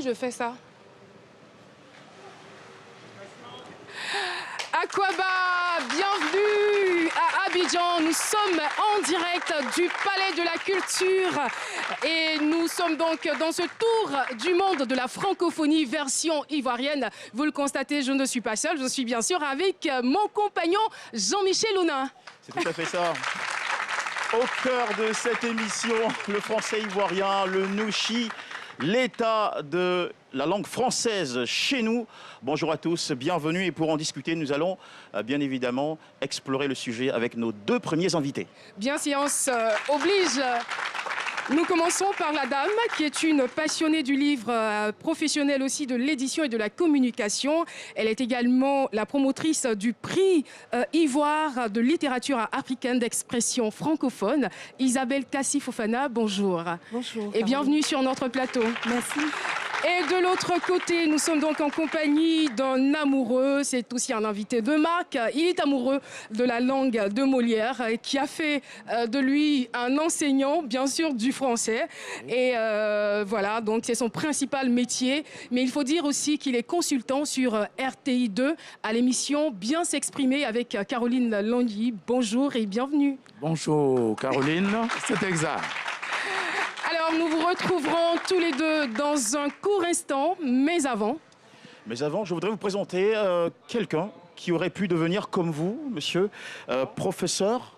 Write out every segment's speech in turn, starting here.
je fais ça? Aquaba, bienvenue à Abidjan. Nous sommes en direct du Palais de la Culture et nous sommes donc dans ce tour du monde de la francophonie version ivoirienne. Vous le constatez, je ne suis pas seule, je suis bien sûr avec mon compagnon Jean-Michel Ounin. C'est tout à fait ça. Au cœur de cette émission, le français ivoirien, le nouchi, l'état de la langue française chez nous. Bonjour à tous, bienvenue et pour en discuter, nous allons bien évidemment explorer le sujet avec nos deux premiers invités. Bien, séance oblige. Nous commençons par la dame qui est une passionnée du livre, professionnelle aussi de l'édition et de la communication. Elle est également la promotrice du prix Ivoire de littérature africaine d'expression francophone. Isabelle Kassi-Fofana, bonjour. Bonjour. Et bienvenue sur notre plateau. Merci. Et de l'autre côté, nous sommes donc en compagnie d'un amoureux, c'est aussi un invité de marque. Il est amoureux de la langue de Molière, qui a fait de lui un enseignant, bien sûr, du français. Et voilà, donc c'est son principal métier. Mais il faut dire aussi qu'il est consultant sur RTI 2 à l'émission Bien s'exprimer avec Caroline Langy. Bonjour et bienvenue. Bonjour Caroline, c'est exact. Alors, nous vous retrouverons tous les deux dans un court instant, mais avant, je voudrais vous présenter quelqu'un qui aurait pu devenir comme vous, monsieur, professeur.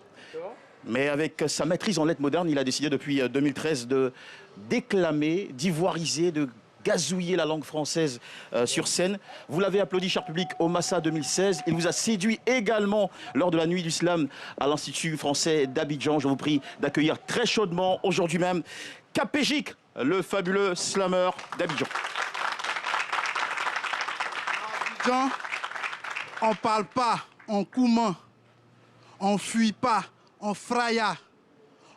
Mais avec sa maîtrise en lettres modernes, il a décidé depuis 2013 de déclamer, d'ivoiriser, de gazouiller la langue française sur scène. Vous l'avez applaudi, cher public, au Massa 2016. Il vous a séduit également lors de la Nuit du Slam à l'Institut français d'Abidjan. Je vous prie d'accueillir très chaudement, aujourd'hui même, Capégic, le fabuleux slammer d'Abidjan. Abidjan, on parle pas, on coumant, on fuit pas, on fraya,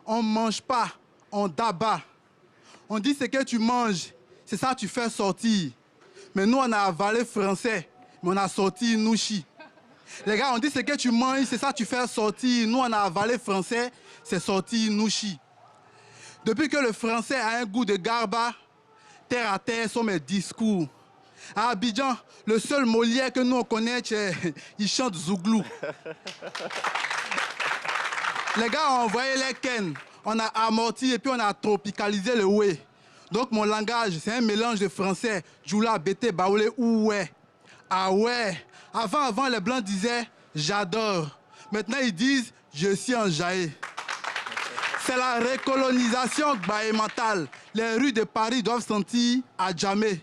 on mange pas, on dabat. On dit ce que tu manges, c'est ça que tu fais sortir. Mais nous, on a avalé français, mais on a sorti nouchi. Les gars, on dit ce que tu manges, c'est ça que tu fais sortir. Nous, on a avalé français, c'est sorti nouchi. Depuis que le français a un goût de garba, terre à terre sont mes discours. À Abidjan, le seul Molière que nous on connaît, il chante Zouglou. Les gars ont envoyé les ken, on a amorti et puis on a tropicalisé le oué. Donc mon langage, c'est un mélange de français, djoula, bété, baoulé, oué. Ah ouais. Avant, les blancs disaient j'adore. Maintenant ils disent je suis enjaillé. C'est la recolonisation gbaémentale. Les rues de Paris doivent sentir à jamais.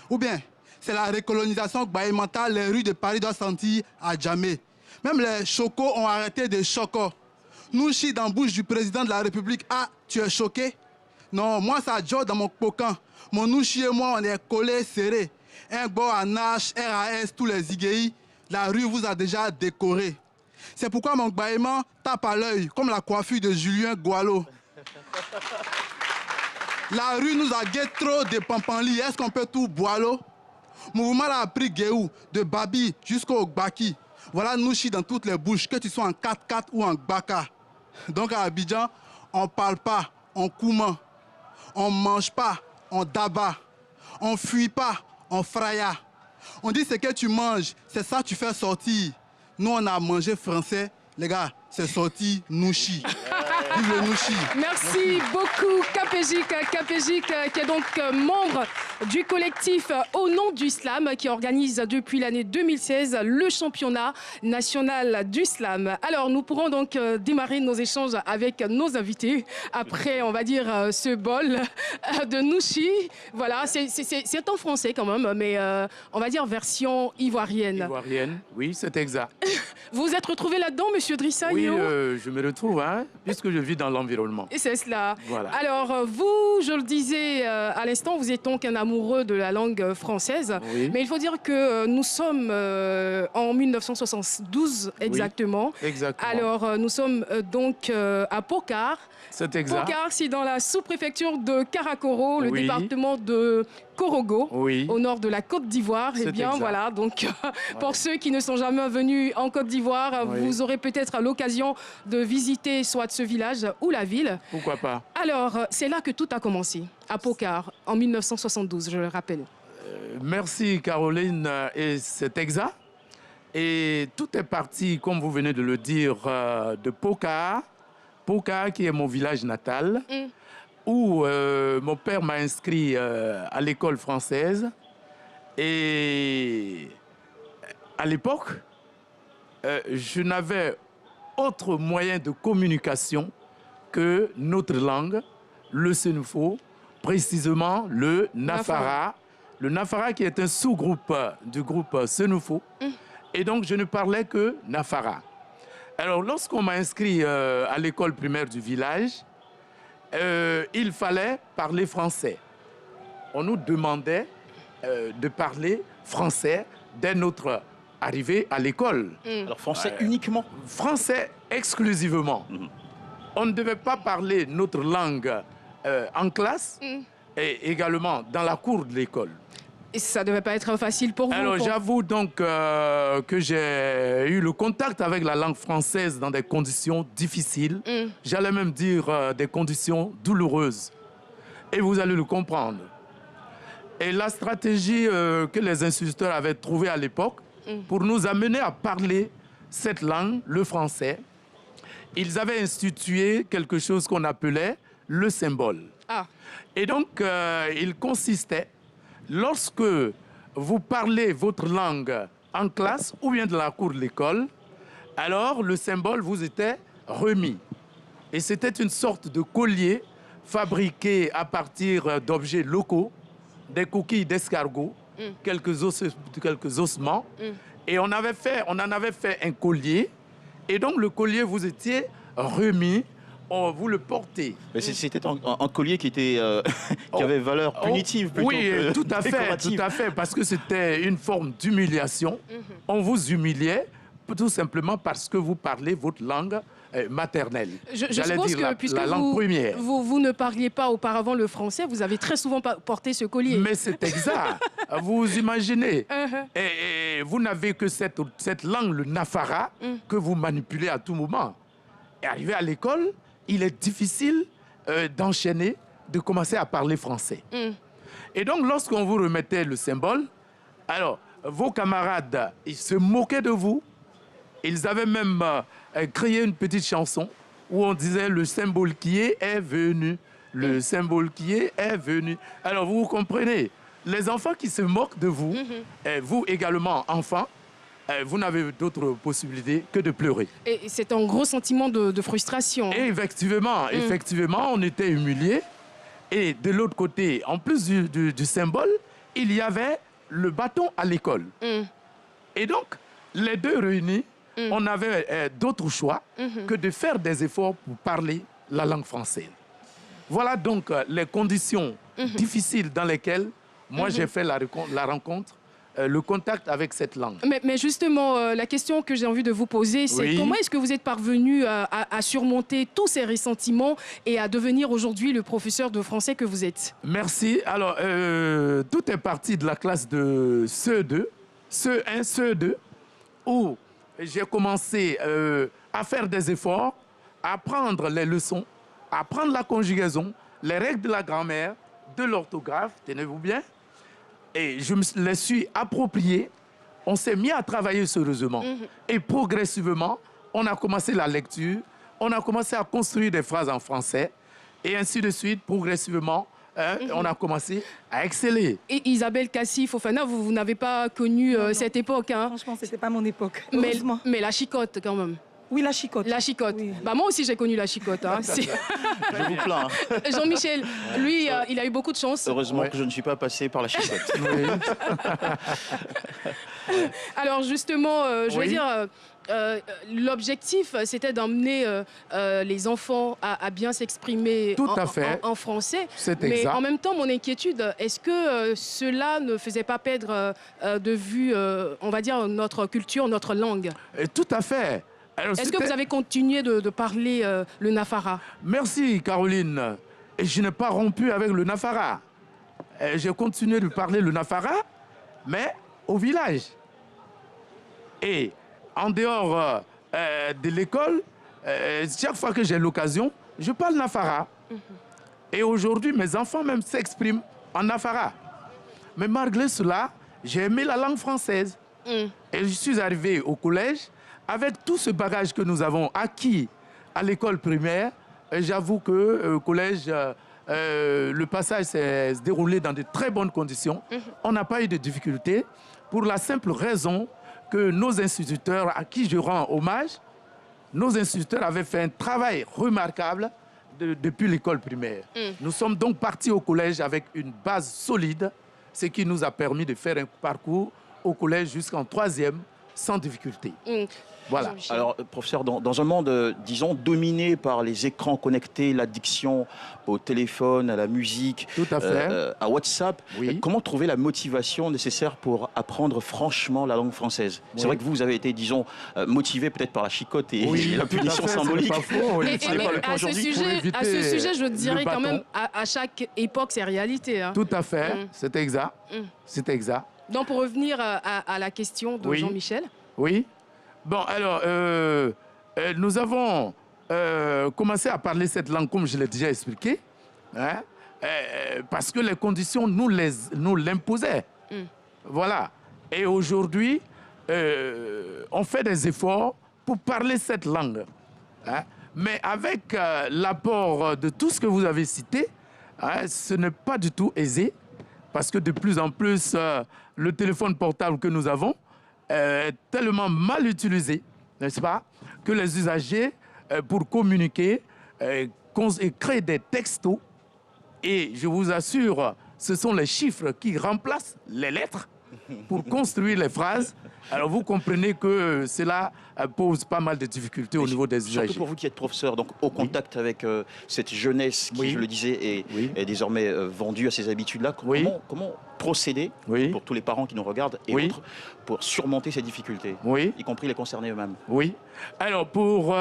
Ou bien, c'est la recolonisation gbaémentale. Les rues de Paris doivent sentir à jamais. Même les chocos ont arrêté de choco. Nous, chis dans la bouche du président de la République. Ah, tu es choqué? Non, moi, ça joue dans mon coquin. Mon nouchi et moi, on est collés, serrés. Un beau anache, RAS, tous les igéi. La rue vous a déjà décoré. C'est pourquoi mon gbaïman tape à l'œil, comme la coiffure de Julien Gualo. La rue nous a guetté trop de pampanli. Est-ce qu'on peut tout boileau? Mouvement a pris Guéou, de Babi jusqu'au Gbaki. Voilà Nouchi dans toutes les bouches, que tu sois en 4x4 ou en Gbaka. Donc à Abidjan, on parle pas, on coumant. On mange pas, on dabat. On fuit pas, on fraya. On dit ce que tu manges, c'est ça que tu fais sortir. Nous, on a mangé français. Les gars, c'est sorti nouchi. Vive le nouchi. Merci beaucoup Capégic, qui est donc membre du collectif Au nom du slam, qui organise depuis l'année 2016 le championnat national du slam. Alors, nous pourrons donc démarrer nos échanges avec nos invités après, on va dire, ce bol de nouchi. Voilà, c'est en français quand même, mais on va dire version ivoirienne. Ivoirienne, oui, c'est exact. Vous vous êtes retrouvé là-dedans, monsieur Drissa? Oui, je me retrouve, hein, puisque je vis dans l'environnement. Et c'est cela. Voilà. Alors, vous, je le disais à l'instant, vous êtes donc un amoureux de la langue française. Oui. Mais il faut dire que nous sommes en 1972 exactement. Oui, exactement. Alors, nous sommes donc à Pocars. C'est exact. Pocars, c'est dans la sous-préfecture de Karakoro, le Oui. département de Korogo, Oui. au nord de la Côte d'Ivoire. Eh C'est bien, exact. voilà. Donc, pour ceux qui ne sont jamais venus en Côte d'Ivoire, Oui. vous aurez peut-être l'occasion de visiter soit ce village ou la ville. Pourquoi pas? Alors, c'est là que tout a commencé. à Pokar, en 1972, je le rappelle. Merci Caroline, et c'est exact. Et tout est parti, comme vous venez de le dire, de Pokar. Pokar qui est mon village natal, où mon père m'a inscrit à l'école française. Et à l'époque, je n'avais autre moyen de communication que notre langue, le Senufo, précisément le Nafara. Le Nafara qui est un sous-groupe du groupe Senufo. Et donc, je ne parlais que Nafara. Alors, lorsqu'on m'a inscrit à l'école primaire du village, il fallait parler français. On nous demandait de parler français dès notre arrivée à l'école. Alors, français uniquement? Français exclusivement. On ne devait pas parler notre langue en classe et également dans la cour de l'école. Et ça ne devait pas être facile pour vous? Alors, j'avoue donc que j'ai eu le contact avec la langue française dans des conditions difficiles. J'allais même dire des conditions douloureuses. Et vous allez le comprendre. Et la stratégie que les instituteurs avaient trouvée à l'époque pour nous amener à parler cette langue, le français, ils avaient institué quelque chose qu'on appelait le symbole. Et donc, il consistait, lorsque vous parlez votre langue en classe ou bien de la cour de l'école, alors le symbole vous était remis. Et c'était une sorte de collier fabriqué à partir d'objets locaux, des coquilles d'escargot, quelques ossements. Et on en avait fait un collier. Et donc le collier vous était remis. Vous le portez. Mais c'était un collier qui était qui avait valeur punitive plutôt que tout à fait, parce que c'était une forme d'humiliation. On vous humiliait tout simplement parce que vous parlez votre langue maternelle. Je suppose que puisque la langue première. Vous ne parliez pas auparavant le français, vous avez très souvent porté ce collier. Mais c'est exact. Vous imaginez. Et vous n'avez que cette langue, le Nafara, que vous manipulez à tout moment. Et arrivé à l'école, il est difficile d'enchaîner, de commencer à parler français. Et donc, lorsqu'on vous remettait le symbole, alors, vos camarades, ils se moquaient de vous. Ils avaient même créé une petite chanson où on disait « Le symbole qui est venu. Le symbole qui est venu. » Alors, vous comprenez, les enfants qui se moquent de vous, et vous également, enfants, vous n'avez d'autre possibilité que de pleurer. Et c'est un gros sentiment de frustration. Et effectivement, on était humiliés. Et de l'autre côté, en plus du symbole, il y avait le bâton à l'école. Et donc, les deux réunis, on avait d'autres choix que de faire des efforts pour parler la langue française. Voilà donc les conditions difficiles dans lesquelles moi j'ai fait la rencontre, le contact avec cette langue. Mais justement, la question que j'ai envie de vous poser, c'est comment est-ce que vous êtes parvenu à surmonter tous ces ressentiments et à devenir aujourd'hui le professeur de français que vous êtes? Merci. Alors, tout est parti de la classe de CE2, CE1, CE2, où j'ai commencé à faire des efforts, à apprendre les leçons, à apprendre la conjugaison, les règles de la grammaire, de l'orthographe, tenez-vous bien. Et je me les suis appropriés. On s'est mis à travailler sérieusement. Et progressivement, on a commencé la lecture, on a commencé à construire des phrases en français. Et ainsi de suite, progressivement, on a commencé à exceller. Et Isabelle Kassi-Fofana, vous n'avez pas connu cette époque, hein? Franchement, ce n'était pas mon époque, mais la chicotte, quand même. Oui, la chicotte. La chicotte. Oui. Bah, moi aussi, j'ai connu la chicotte. Hein. Je vous plains. Jean-Michel, lui, il a eu beaucoup de chance. Heureusement que je ne suis pas passé par la chicotte. Alors, justement, je veux dire... l'objectif, c'était d'emmener les enfants à bien s'exprimer en français. Mais exact. En même temps, mon inquiétude, est-ce que cela ne faisait pas perdre de vue, on va dire, notre culture, notre langue? Tout à fait. Est-ce que vous avez continué de parler le Nafara? Merci, Caroline. Et je n'ai pas rompu avec le Nafara. J'ai continué de parler le Nafara, mais au village. Et en dehors de l'école, chaque fois que j'ai l'occasion, je parle Nafara. Et aujourd'hui, mes enfants même s'expriment en afara. Mais malgré cela, j'ai aimé la langue française. Et je suis arrivé au collège avec tout ce bagage que nous avons acquis à l'école primaire. J'avoue que au collège, le passage s'est déroulé dans de très bonnes conditions. On n'a pas eu de difficultés pour la simple raison que nos instituteurs, à qui je rends hommage, nos instituteurs avaient fait un travail remarquable depuis l'école primaire. Nous sommes donc partis au collège avec une base solide, ce qui nous a permis de faire un parcours au collège jusqu'en 3e sans difficulté. Voilà. Alors, professeur, dans un monde, disons, dominé par les écrans connectés, l'addiction au téléphone, à la musique, Tout à fait. À WhatsApp, Oui. comment trouver la motivation nécessaire pour apprendre franchement la langue française? Oui. C'est vrai que vous avez été, disons, motivé peut-être par la chicotte et la tout à punition fait, ce n'est symbolique. pas faux, oui. Et mais à ce sujet, je dirais le quand même, bâton. à chaque époque, c'est réalité. Hein. Tout à fait, c'est exact. C'est exact. Donc, pour revenir à la question de Oui. Jean-Michel. Oui. Bon, alors, nous avons commencé à parler cette langue, comme je l'ai déjà expliqué, hein, parce que les conditions nous l'imposaient. Voilà. Et aujourd'hui, on fait des efforts pour parler cette langue. Hein. Mais avec l'apport de tout ce que vous avez cité, hein, ce n'est pas du tout aisé, parce que de plus en plus, le téléphone portable que nous avons est tellement mal utilisé, n'est-ce pas, que les usagers, pour communiquer, créent des textos. Et je vous assure, ce sont les chiffres qui remplacent les lettres pour construire les phrases. Alors vous comprenez que cela pose pas mal de difficultés au niveau des usagers. Surtout pour vous qui êtes professeur, donc au contact avec cette jeunesse qui, je le disais, est désormais vendue à ces habitudes-là. Comment procéder pour tous les parents qui nous regardent et autres pour surmonter ces difficultés, y compris les concernés eux-mêmes? Oui. Alors pour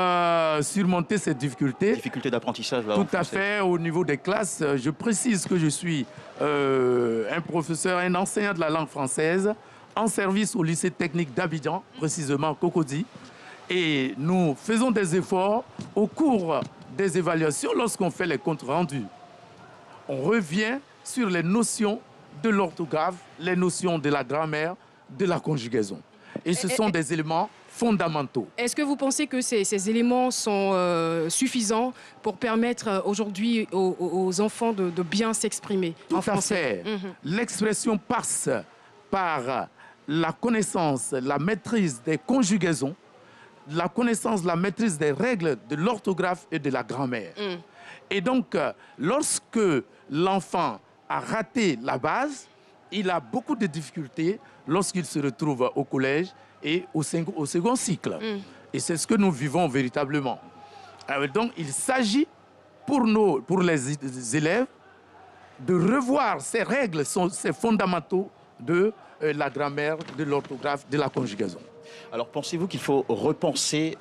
surmonter ces difficultés, d'apprentissage, tout à fait, au niveau des classes, je précise que je suis un professeur, un enseignant de la langue française en service au lycée technique d'Abidjan, précisément Cocody. Et nous faisons des efforts au cours des évaluations lorsqu'on fait les comptes rendus. On revient sur les notions de l'orthographe, les notions de la grammaire, de la conjugaison. Et ce sont des éléments fondamentaux. Est-ce que vous pensez que ces éléments sont suffisants pour permettre aujourd'hui aux enfants de bien s'exprimer en français? Tout à fait. L'expression passe par la connaissance, la maîtrise des conjugaisons, la connaissance, la maîtrise des règles de l'orthographe et de la grammaire. Et donc, lorsque l'enfant a raté la base, il a beaucoup de difficultés lorsqu'il se retrouve au collège et au second cycle. Et c'est ce que nous vivons véritablement. Donc, il s'agit pour les élèves de revoir ces règles, ces fondamentaux de la grammaire, de l'orthographe, de la conjugaison. Alors, pensez-vous qu'il faut repenser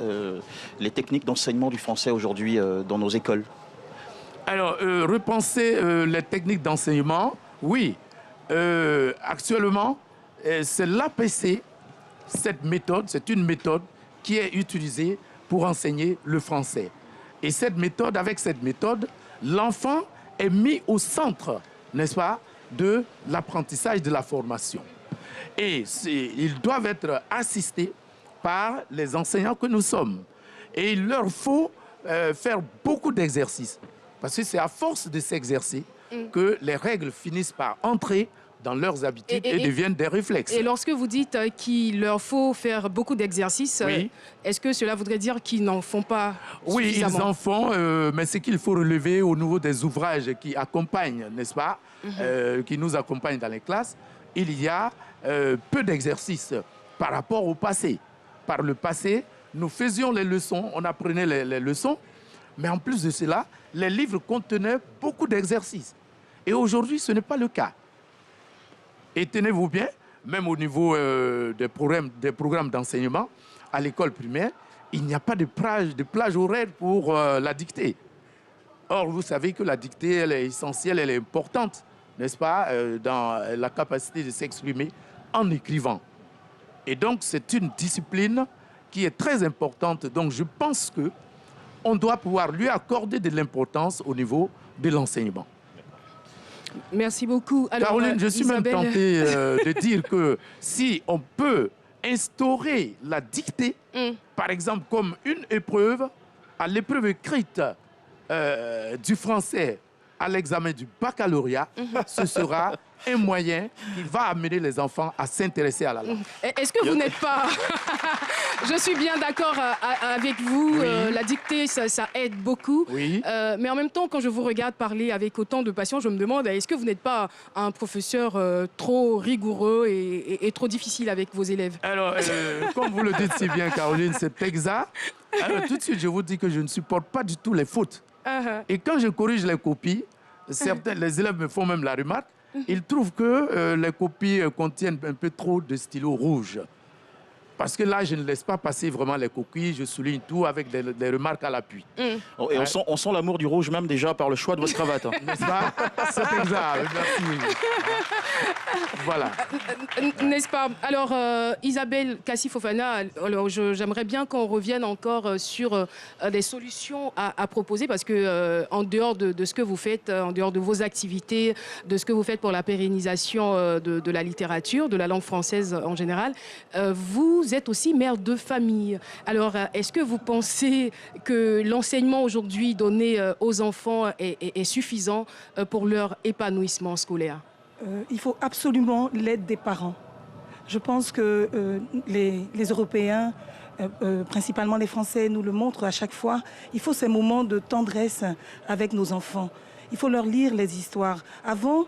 les techniques d'enseignement du français aujourd'hui dans nos écoles? Alors, repenser les techniques d'enseignement, oui. Actuellement, c'est l'APC, cette méthode, c'est une méthode qui est utilisée pour enseigner le français. Et avec cette méthode, l'enfant est mis au centre, n'est-ce pas, de l'apprentissage de la formation. Et ils doivent être assistés par les enseignants que nous sommes. Et il leur faut faire beaucoup d'exercices. Parce que c'est à force de s'exercer que les règles finissent par entrer dans leurs habitudes et deviennent des réflexes. Et lorsque vous dites qu'il leur faut faire beaucoup d'exercices, est-ce que cela voudrait dire qu'ils n'en font pas suffisamment? Oui, ils en font, mais ce qu'il faut relever au niveau des ouvrages qui accompagnent, n'est-ce pas, qui nous accompagnent dans les classes, il y a peu d'exercices par rapport au passé. Par le passé, nous faisions les leçons, on apprenait les leçons, mais en plus de cela, les livres contenaient beaucoup d'exercices. Et aujourd'hui, ce n'est pas le cas. Et tenez-vous bien, même au niveau des programmes d'enseignement, à l'école primaire, il n'y a pas de plage horaire pour la dictée. Or, vous savez que la dictée, elle est essentielle, elle est importante, n'est-ce pas, dans la capacité de s'exprimer en écrivant. Et donc, c'est une discipline qui est très importante. Donc, je pense qu'on doit pouvoir lui accorder de l'importance au niveau de l'enseignement. Merci beaucoup. Alors, Caroline, je suis Isabelle... même tenté de dire que si on peut instaurer la dictée, par exemple comme une épreuve, à l'épreuve écrite du français à l'examen du baccalauréat, ce sera un moyen qui va amener les enfants à s'intéresser à la langue. Est-ce que vous n'êtes pas... Je suis bien d'accord avec vous. Oui. La dictée, ça aide beaucoup. Oui. Mais en même temps, quand je vous regarde parler avec autant de passion, je me demande, est-ce que vous n'êtes pas un professeur trop rigoureux et trop difficile avec vos élèves? Alors, comme vous le dites si bien, Caroline, c'est exact. Alors, tout de suite, je vous dis que je ne supporte pas du tout les fautes. Et quand je corrige les copies, certains, les élèves me font même la remarque, ils trouvent que les copies contiennent un peu trop de stylo rouge. Parce que là, je ne laisse pas passer vraiment les coquilles, je souligne tout avec des remarques à l'appui. Oh, et on sent l'amour du rouge même déjà par le choix de votre cravate. Hein. N'est-ce pas? C'est exact, merci. Voilà. N'est-ce pas? Alors, Isabelle Kassi-Fofana, j'aimerais bien qu'on revienne encore sur des solutions à proposer, parce que en dehors de ce que vous faites, en dehors de vos activités, de ce que vous faites pour la pérennisation de la littérature, de la langue française en général, vous êtes aussi mère de famille. Alors, est-ce que vous pensez que l'enseignement aujourd'hui donné aux enfants est suffisant pour leur épanouissement scolaire? Il faut absolument l'aide des parents. Je pense que les Européens, principalement les Français, nous le montrent à chaque fois. Il faut ces moments de tendresse avec nos enfants. Il faut leur lire les histoires. Avant,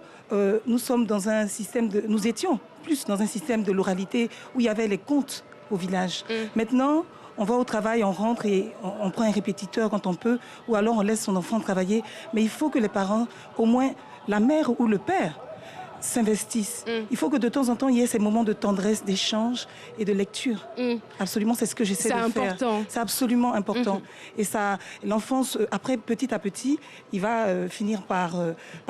nous étions plus dans un système de l'oralité où il y avait les contes au village. Maintenant, on va au travail, on rentre et on prend un répétiteur quand on peut, ou alors on laisse son enfant travailler. Mais il faut que les parents, au moins la mère ou le père, s'investissent. Il faut que de temps en temps, il y ait ces moments de tendresse, d'échange et de lecture. Absolument, c'est ce que j'essaie de faire. C'est important. C'est absolument important. Et ça, l'enfance, après, petit à petit, il va finir par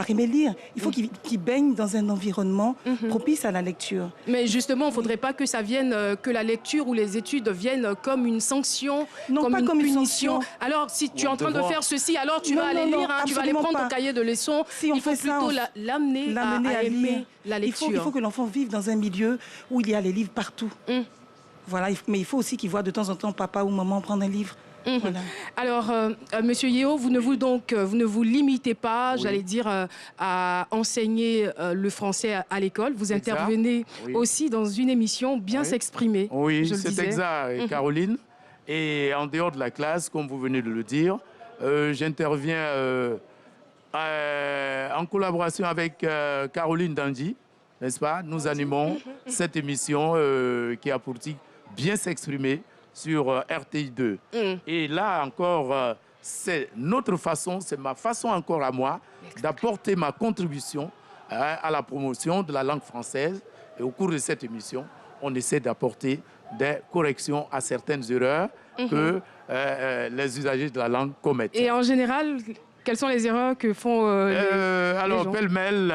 aimer lire. Il faut qu'il baigne dans un environnement propice à la lecture. Mais justement, il ne faudrait pas que ça vienne, que la lecture ou les études viennent comme une sanction, Non, comme pas une comme une punition. sanction. Alors, si tu es en train de faire ceci, alors tu Non, vas aller non, lire, tu vas aller absolument prendre ton pas. cahier de leçons. Si on il faut fait ça, plutôt l'amener à aimer la lecture. Il faut que l'enfant vive dans un milieu où il y a les livres partout. Voilà, mais il faut aussi qu'il voit de temps en temps papa ou maman prendre un livre. Voilà. Alors, Monsieur Yeo, vous ne vous limitez pas, j'allais dire, à enseigner le français à l'école. Vous intervenez aussi dans une émission Bien s'exprimer. Oui, je le c'est disais. exact, Caroline. Et en dehors de la classe, comme vous venez de le dire, j'interviens en collaboration avec Caroline Dandy, n'est-ce pas? Nous animons cette émission qui a pour titre Bien s'exprimer sur RTI2. Et là encore, c'est notre façon, c'est ma façon encore à moi d'apporter ma contribution à la promotion de la langue française. Et au cours de cette émission, on essaie d'apporter des corrections à certaines erreurs que les usagers de la langue commettent. Et en général, quelles sont les erreurs que font alors, les gens? pêle-mêle,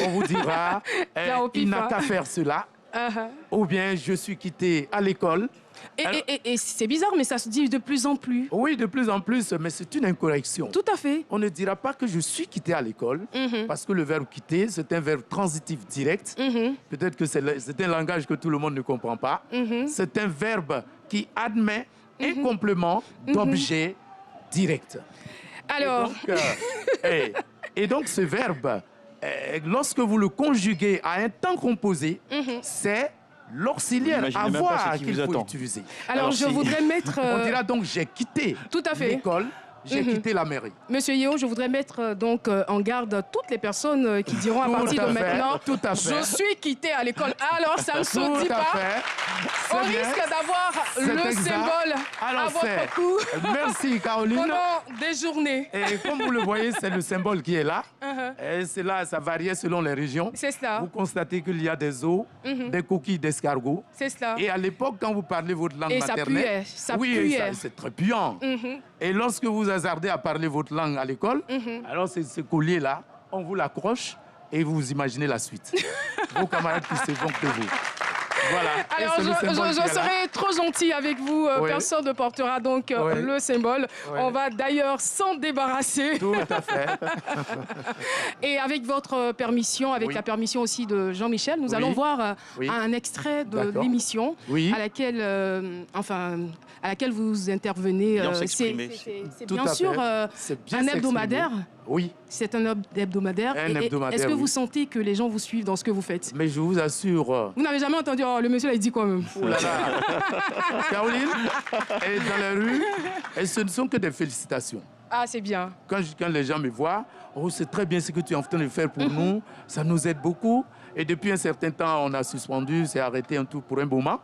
on vous dira, Là, au pif, il n'a hein. qu'à faire cela. Ou bien, je suis quitté à l'école. Et c'est bizarre, mais ça se dit de plus en plus. Oui, de plus en plus, mais c'est une incorrection. Tout à fait. On ne dira pas que je suis quitté à l'école, parce que le verbe quitter, c'est un verbe transitif direct. Peut-être que c'est un langage que tout le monde ne comprend pas. C'est un verbe qui admet un complément d'objet direct. Alors, Et donc, ce verbe, lorsque vous le conjuguez à un temps composé, c'est l'auxiliaire Vous imaginez même pas avoir ce qui qu'il vous faut attend. utiliser. alors je voudrais mettre... On dira donc j'ai quitté Tout à fait. l'école, j'ai quitté la mairie. Monsieur Yeo, je voudrais mettre donc en garde toutes les personnes qui diront à Tout partir à de fait, maintenant, tout à fait. je suis quitté à l'école. Alors, ça ne se dit Tout à pas. fait. On C'est bien. risque d'avoir C'est le exact. symbole Alors, à votre c'est- cou Merci Caroline. pendant des journées. Et comme vous le voyez, c'est le symbole qui est là. Et c'est là, ça variait selon les régions. C'est cela. Vous constatez qu'il y a des os, des coquilles d'escargot. C'est cela. Et à l'époque, quand vous parlez votre langue Et ça maternelle, puait, ça oui, puait. c'est très puant. Et lorsque vous hasardez à parler votre langue à l'école, alors ce collier-là, on vous l'accroche et vous imaginez la suite. Vos camarades qui se vont de vous. Voilà. Alors, je serai trop gentil avec vous. Oui. Personne ne portera donc Oui. le symbole. Oui. On va d'ailleurs s'en débarrasser. Tout à fait. Et avec votre permission, avec Oui. la permission aussi de Jean-Michel, nous Oui. allons voir Oui. un extrait de D'accord. l'émission Oui. à laquelle, à laquelle vous intervenez. Bien s'exprimer. C'est Tout bien à sûr fait. C'est bien un s'exprimer. hebdomadaire. Oui, C'est un hebdomadaire. Un hebdomadaire, Est-ce que oui. vous sentez que les gens vous suivent dans ce que vous faites? mais je vous assure... Vous n'avez jamais entendu, oh, le monsieur là, il dit quoi même? Oh là là. Caroline est dans la rue et ce ne sont que des félicitations. Ah, c'est bien. Quand les gens me voient, oh, c'est très bien ce que tu es en train de faire pour nous, ça nous aide beaucoup. Et depuis un certain temps, on a suspendu, c'est arrêté un tout pour un moment.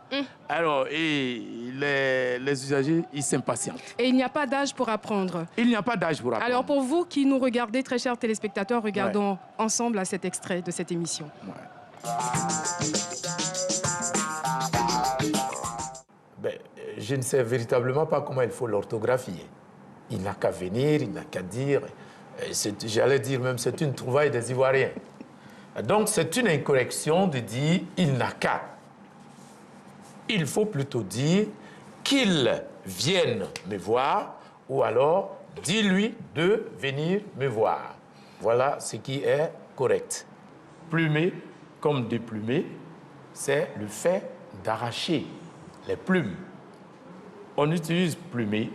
Alors, et les usagers, ils s'impatientent. Et il n'y a pas d'âge pour apprendre. Il n'y a pas d'âge pour apprendre. Alors pour vous qui nous regardez, très chers téléspectateurs, regardons ensemble à cet extrait de cette émission. Ben, je ne sais véritablement pas comment il faut l'orthographier. Il n'a qu'à venir, il n'a qu'à dire. J'allais dire même, c'est une trouvaille des Ivoiriens. Donc, c'est une incorrection de dire « il n'a qu'à ». Il faut plutôt dire « qu'il vienne me voir » ou alors « dis-lui de venir me voir ». Voilà ce qui est correct. Plumer comme déplumer, c'est le fait d'arracher les plumes. On utilise plumer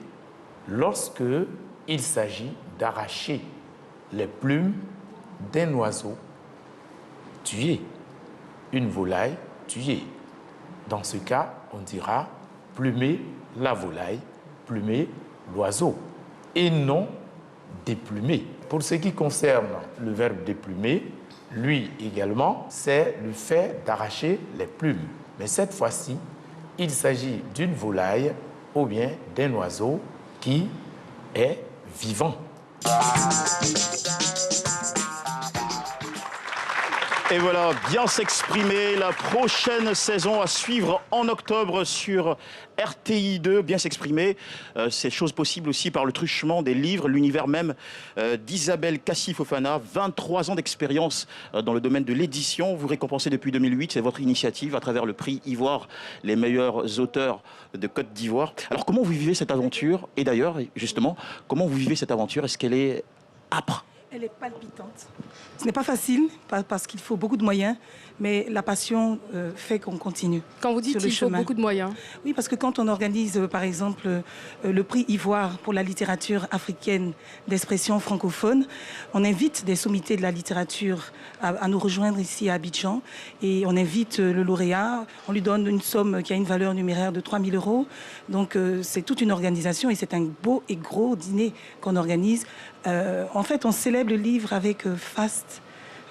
lorsque il s'agit d'arracher les plumes d'un oiseau tué, une volaille tuée. Dans ce cas, on dira plumer la volaille, plumer l'oiseau, et non déplumer. Pour ce qui concerne le verbe déplumer, lui également, c'est le fait d'arracher les plumes. Mais cette fois-ci, il s'agit d'une volaille ou bien d'un oiseau qui est vivant. Et voilà, bien s'exprimer, la prochaine saison à suivre en octobre sur RTI2, bien s'exprimer. C'est chose possible aussi par le truchement des livres, l'univers même d'Isabelle Kassi-Fofana, 23 ans d'expérience dans le domaine de l'édition. Vous récompensez depuis 2008, c'est votre initiative à travers le prix Ivoire, les meilleurs auteurs de Côte d'Ivoire. Alors comment vous vivez cette aventure? Et d'ailleurs, justement, comment vous vivez cette aventure? Est-ce qu'elle est âpre? Elle est palpitante. Ce n'est pas facile parce qu'il faut beaucoup de moyens, mais la passion fait qu'on continue. Quand vous dites qu'il faut beaucoup de moyens. Oui, parce que quand on organise, par exemple, le prix Ivoire pour la littérature africaine d'expression francophone, on invite des sommités de la littérature à nous rejoindre ici à Abidjan et on invite le lauréat, on lui donne une somme qui a une valeur numéraire de 3 000 €. Donc c'est toute une organisation et c'est un beau et gros dîner qu'on organise. En fait, on célèbre le livre avec faste.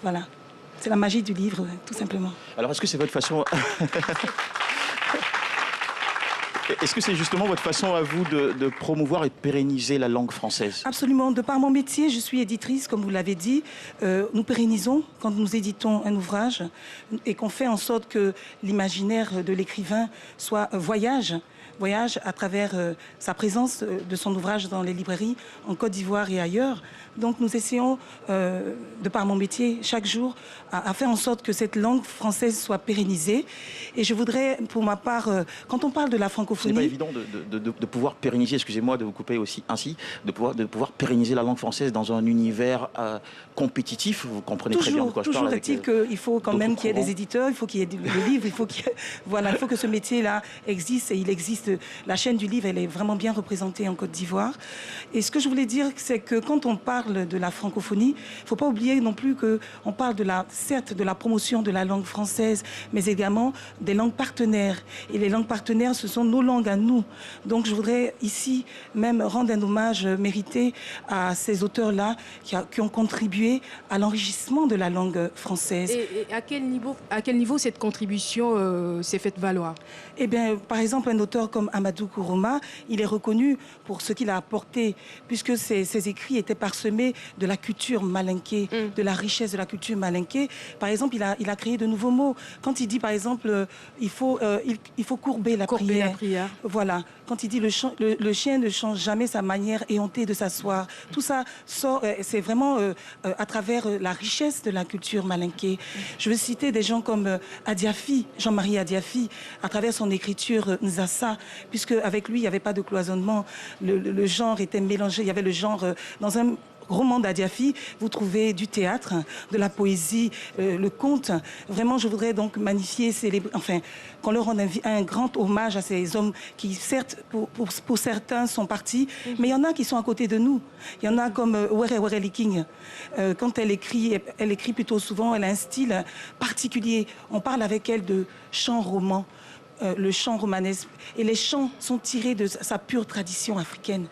Voilà. C'est la magie du livre, tout simplement. Alors, est-ce que c'est votre façon... Est-ce que c'est justement votre façon à vous de promouvoir et de pérenniser la langue française? Absolument. De par mon métier, je suis éditrice, comme vous l'avez dit. Nous pérennisons quand nous éditons un ouvrage et qu'on fait en sorte que l'imaginaire de l'écrivain soit voyage à travers sa présence de son ouvrage dans les librairies en Côte d'Ivoire et ailleurs. Donc nous essayons, de par mon métier, chaque jour, à faire en sorte que cette langue française soit pérennisée. Et je voudrais, pour ma part, quand on parle de la Ce francophonie... n'est pas évident de pouvoir pérenniser, excusez-moi de vous couper aussi ainsi, de pouvoir pérenniser la langue française dans un univers compétitif. Vous comprenez très bien de quoi je parle. Toujours est-il qu'il faut quand même qu'il y ait des éditeurs, il faut qu'il y ait le livre, il faut que ce métier-là existe et il existe. La chaîne du livre, elle est vraiment bien représentée en Côte d'Ivoire. Et ce que je voulais dire, c'est que quand on parle de la francophonie, il ne faut pas oublier non plus qu'on parle certes de la promotion de la langue française, mais également des langues partenaires. Et les langues partenaires, ce sont nos langues à nous. Donc je voudrais ici même rendre un hommage mérité à ces auteurs-là qui ont contribué à l'enrichissement de la langue française. Et à quel niveau cette contribution s'est faite valoir? Eh bien, par exemple, un auteur comme Amadou Kourouma, il est reconnu pour ce qu'il a apporté, puisque ses écrits étaient parsemés de la culture malinké, de la richesse de la culture malinké. Par exemple, il a créé de nouveaux mots. Quand il dit, par exemple, il faut courber la prière. Voilà. Quand il dit le chien ne change jamais sa manière éhontée de s'asseoir. Tout ça sort, c'est vraiment à travers la richesse de la culture malinké. Je veux citer des gens comme Adiafi, Jean-Marie Adiafi, à travers son écriture Nzassa, puisque avec lui, il n'y avait pas de cloisonnement. Le genre était mélangé. Il y avait le genre dans un roman d'Adiafi, vous trouvez du théâtre, de la poésie, le conte. Vraiment, je voudrais donc magnifier, célébrer, enfin, qu'on leur rende un grand hommage à ces hommes qui, certes, pour certains, sont partis, mais il y en a qui sont à côté de nous. Il y en a comme Were Liking. Quand elle écrit plutôt souvent, elle a un style particulier. On parle avec elle de chant roman. Le chant romanesque. Et les chants sont tirés de sa pure tradition africaine.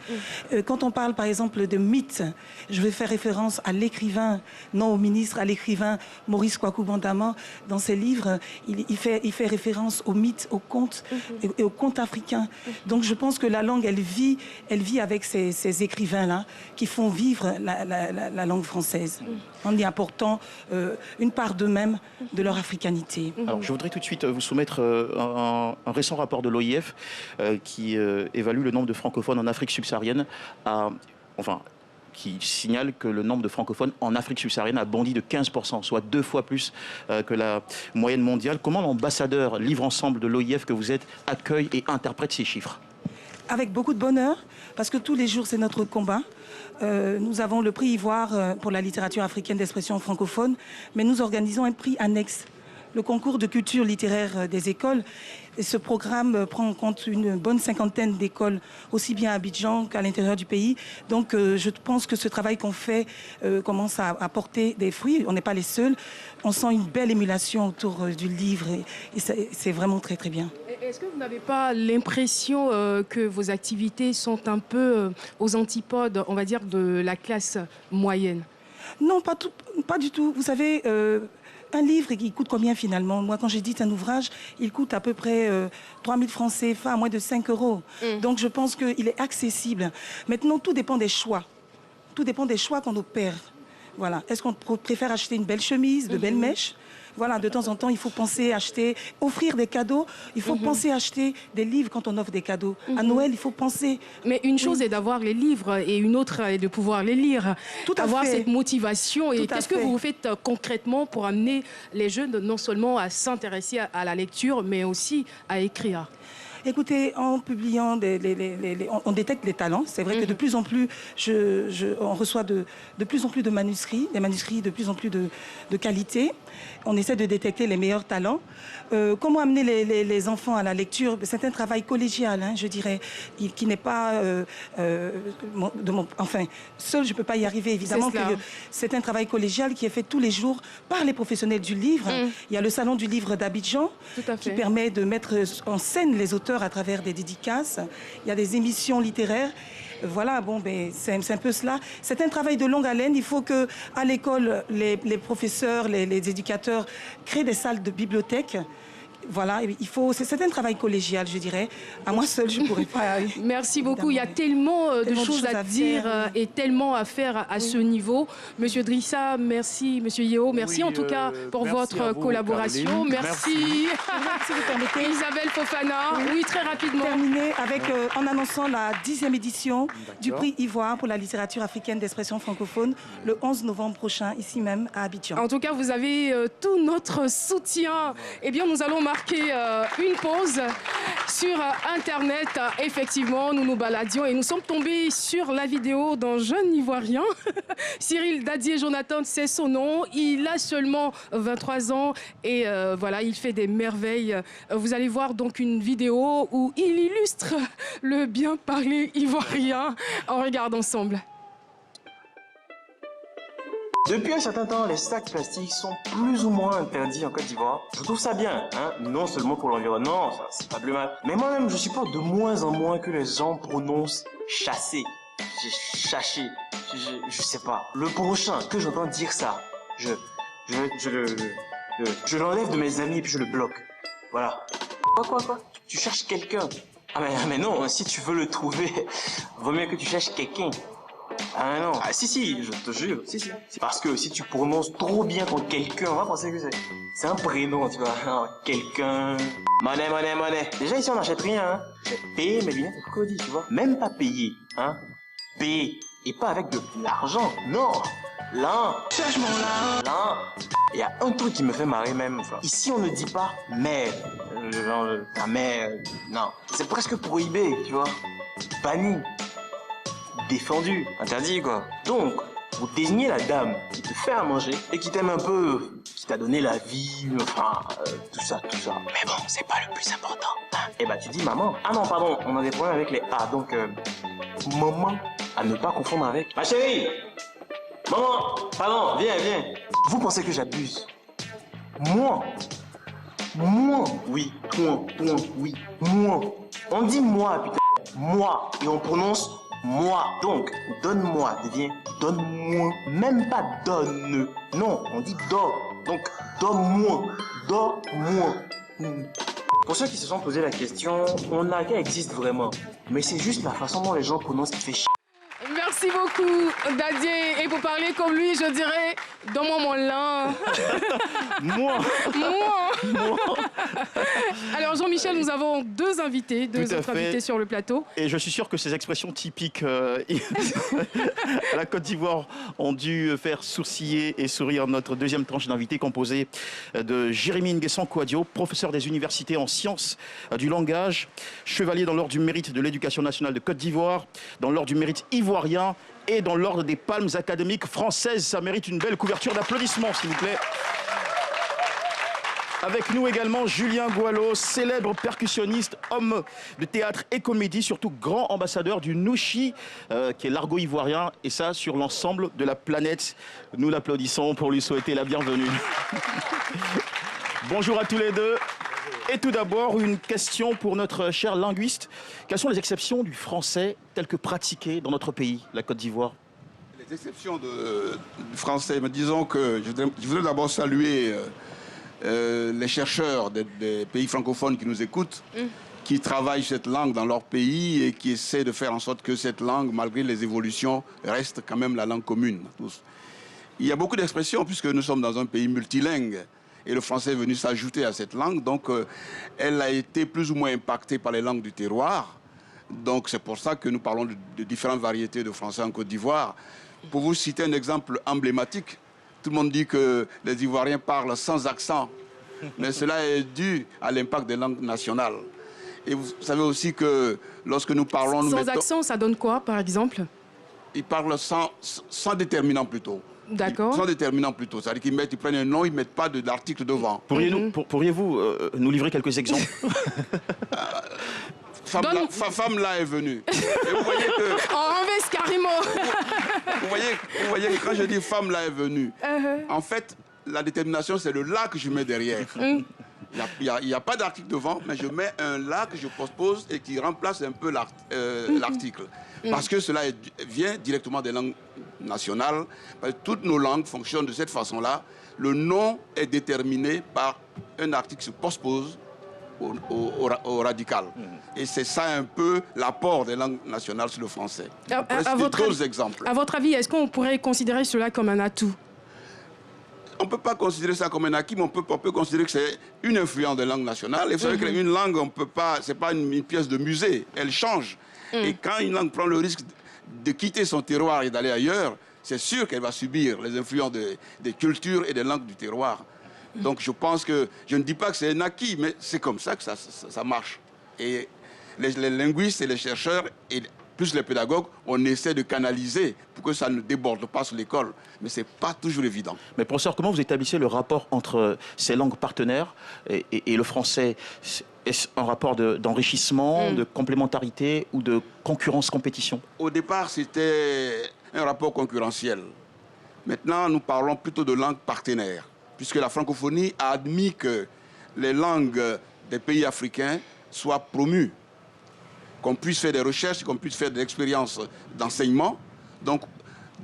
Quand on parle, par exemple, de mythes, je vais faire référence à l'écrivain, non au ministre, à l'écrivain Maurice Kwaku Bandama. Dans ses livres, il fait référence aux mythes, aux contes et aux contes africains. Donc je pense que la langue, elle vit avec ces écrivains-là qui font vivre la langue française, en y apportant une part d'eux-mêmes, de leur africanité. Alors, je voudrais tout de suite vous soumettre un récent rapport de l'OIF qui évalue le nombre de francophones en Afrique subsaharienne qui signale que le nombre de francophones en Afrique subsaharienne a bondi de 15%, soit 2 fois plus que la moyenne mondiale. Comment l'ambassadeur Livre Ensemble de l'OIF que vous êtes accueille et interprète ces chiffres? Avec beaucoup de bonheur, parce que tous les jours, c'est notre combat. Nous avons le prix Ivoire pour la littérature africaine d'expression francophone, mais nous organisons un prix annexe, le concours de culture littéraire des écoles. Et ce programme prend en compte une bonne 50aine d'écoles, aussi bien à Abidjan qu'à l'intérieur du pays. Donc je pense que ce travail qu'on fait commence à porter des fruits. On n'est pas les seuls. On sent une belle émulation autour du livre et c'est vraiment très très bien. Est-ce que vous n'avez pas l'impression que vos activités sont un peu aux antipodes, on va dire, de la classe moyenne? Non, pas du tout. Vous savez, un livre, il coûte combien finalement? Moi, quand j'édite un ouvrage, il coûte à peu près 3 000 francs CFA, à moins de 5 €. Donc je pense qu'il est accessible. Maintenant, tout dépend des choix. Tout dépend des choix qu'on opère. Voilà. Est-ce qu'on préfère acheter une belle chemise, de belles mèches? Voilà, de temps en temps, il faut penser offrir des cadeaux. Il faut penser acheter des livres quand on offre des cadeaux. À Noël, il faut penser. Mais une chose est d'avoir les livres et une autre est de pouvoir les lire. Tout à avoir fait. cette motivation. Et qu'est-ce que vous faites concrètement pour amener les jeunes non seulement à s'intéresser à la lecture, mais aussi à écrire? Écoutez, en publiant, on détecte les talents. C'est vrai que de plus en plus, on reçoit de plus en plus de manuscrits, des manuscrits de plus en plus de qualité. On essaie de détecter les meilleurs talents. Comment amener les enfants à la lecture? C'est un travail collégial, hein, je dirais, qui n'est pas... seul, je ne peux pas y arriver, évidemment. C'est un travail collégial qui est fait tous les jours par les professionnels du livre. Il y a le Salon du livre d'Abidjan qui permet de mettre en scène les auteurs à travers des dédicaces. Il y a des émissions littéraires. Voilà, bon, c'est un peu cela. C'est un travail de longue haleine. Il faut que, à l'école, les professeurs, les éducateurs créent des salles de bibliothèque. Voilà, c'est un travail collégial, je dirais. À moi seule, je ne pourrais pas. Merci beaucoup. Il y a tellement de choses à dire et tellement à faire à ce niveau. Monsieur Drissa, merci. Monsieur Yeo, merci en tout cas pour votre collaboration. Merci. Si vous permettez. Isabelle Fofana. Oui, très rapidement. Terminer en annonçant la 10e édition du prix Ivoire pour la littérature africaine d'expression francophone le 11 novembre prochain, ici même à Abidjan. En tout cas, vous avez tout notre soutien. Eh bien, nous allons marquer une pause sur Internet. Effectivement, nous nous baladions et nous sommes tombés sur la vidéo d'un jeune Ivoirien. Cyril Dadier-Jonathan, c'est son nom. Il a seulement 23 ans et voilà, il fait des merveilles. Vous allez voir donc une vidéo où il illustre le bien parler ivoirien. On regarde ensemble. Depuis un certain temps, les sacs plastiques sont plus ou moins interdits en Côte d'Ivoire. Je trouve ça bien, hein, non seulement pour l'environnement, ça c'est pas plus mal, mais moi-même je supporte de moins en moins que les gens prononcent chasser, chasser, je sais pas. Le prochain que j'entends dire ça, je l'enlève de mes amis et puis je le bloque. Voilà. Quoi? Tu cherches quelqu'un mais non, si tu veux le trouver, vaut mieux que tu cherches quelqu'un. Ah non, ah si, je te jure, si. C'est parce que si tu prononces trop bien ton quelqu'un, on va penser que c'est un prénom, tu vois. Non, quelqu'un... Monnaie. Déjà ici on n'achète rien, hein. J'ai payé mes lunettes au Cody, tu vois. Même pas payé, hein. Payé. Et pas avec de l'argent, non. Là, cherche mon là. Il y a un truc qui me fait marrer même. Enfin, ici on ne dit pas merde. Genre, ta mère, non. C'est presque prohibé, tu vois. Banni. Défendu, interdit quoi. Donc, vous désignez la dame qui te fait à manger et qui t'aime un peu, qui t'a donné la vie, enfin, tout ça. Mais bon, c'est pas le plus important. Hein. Et bah tu dis maman. Ah non, pardon, on a des problèmes avec les A, donc maman, à ne pas confondre avec. Ma chérie, maman, pardon, viens. Vous pensez que j'abuse? Moi, oui, toi, oui, moi. On dit moi, putain, moi, et on prononce moi. Donc, donne-moi devient donne-moi. Même pas donne. Non, on dit do. Donc, donne-moi. Pour ceux qui se sont posé la question, Onaga existe vraiment. Mais c'est juste la façon dont les gens prononcent qui fait chier. Merci beaucoup, Dadier. Et pour parler comme lui, je dirais, donne-moi mon lin. Moi. Alors, Jean-Michel, nous avons deux autres invités sur le plateau. Et je suis sûr que ces expressions typiques à la Côte d'Ivoire ont dû faire sourciller et sourire notre deuxième tranche d'invités composée de Jérémy Nguessan Kouadio, professeur des universités en sciences du langage, chevalier dans l'ordre du mérite de l'éducation nationale de Côte d'Ivoire, dans l'ordre du mérite ivoirien et dans l'ordre des palmes académiques françaises. Ça mérite une belle couverture d'applaudissements, s'il vous plaît. Avec nous également Julien Goualo, célèbre percussionniste, homme de théâtre et comédie, surtout grand ambassadeur du Nouchi, qui est l'argot ivoirien, et ça sur l'ensemble de la planète. Nous l'applaudissons pour lui souhaiter la bienvenue. Bonjour à tous les deux. Et tout d'abord, une question pour notre cher linguiste. Quelles sont les exceptions du français tel que pratiqué dans notre pays, la Côte d'Ivoire? Les exceptions du français, mais disons que je voudrais d'abord saluer les chercheurs des pays francophones qui nous écoutent, qui travaillent cette langue dans leur pays et qui essaient de faire en sorte que cette langue, malgré les évolutions, reste quand même la langue commune à tous. Il y a beaucoup d'expressions puisque nous sommes dans un pays multilingue et le français est venu s'ajouter à cette langue, donc elle a été plus ou moins impactée par les langues du terroir. Donc c'est pour ça que nous parlons de différentes variétés de français en Côte d'Ivoire. Pour vous citer un exemple emblématique, tout le monde dit que les Ivoiriens parlent sans accent, mais cela est dû à l'impact des langues nationales. Et vous savez aussi que lorsque nous parlons... Sans accent, ça donne quoi, par exemple? Ils parlent sans déterminant plutôt. D'accord. Sans déterminant plutôt. C'est-à-dire qu'ils prennent un nom, ils ne mettent pas d'article devant. Pourriez-vous nous livrer quelques exemples? Femme là est venue. Et vous voyez que... En renverse carrément. Vous voyez que quand je dis femme là est venue, en fait, la détermination, c'est le là que je mets derrière. Il n'y a pas d'article devant, mais je mets un là que je postpose et qui remplace un peu l'article. Parce que cela vient directement des langues nationales. Parce que toutes nos langues fonctionnent de cette façon-là. Le nom est déterminé par un article qui se postpose au radical. Et c'est ça un peu l'apport des langues nationales sur le français. D'autres exemples. À votre avis, est-ce qu'on pourrait considérer cela comme un atout? On ne peut pas considérer ça comme un acquis, mais on peut considérer que c'est une influence des langues nationales. Et vous savez qu'une langue, c'est pas une pièce de musée, elle change. Et quand une langue prend le risque de quitter son terroir et d'aller ailleurs, c'est sûr qu'elle va subir les influences des cultures et des langues du terroir. Donc je pense que, je ne dis pas que c'est un acquis, mais c'est comme ça que ça marche. Et les linguistes et les chercheurs, et plus les pédagogues, on essaie de canaliser pour que ça ne déborde pas sur l'école. Mais ce n'est pas toujours évident. Mais professeur, comment vous établissez le rapport entre ces langues partenaires et le français? Est-ce un rapport d'enrichissement, de complémentarité ou de concurrence-compétition? Au départ, c'était un rapport concurrentiel. Maintenant, nous parlons plutôt de langues partenaires, puisque la francophonie a admis que les langues des pays africains soient promues, qu'on puisse faire des recherches, qu'on puisse faire des expériences d'enseignement. Donc,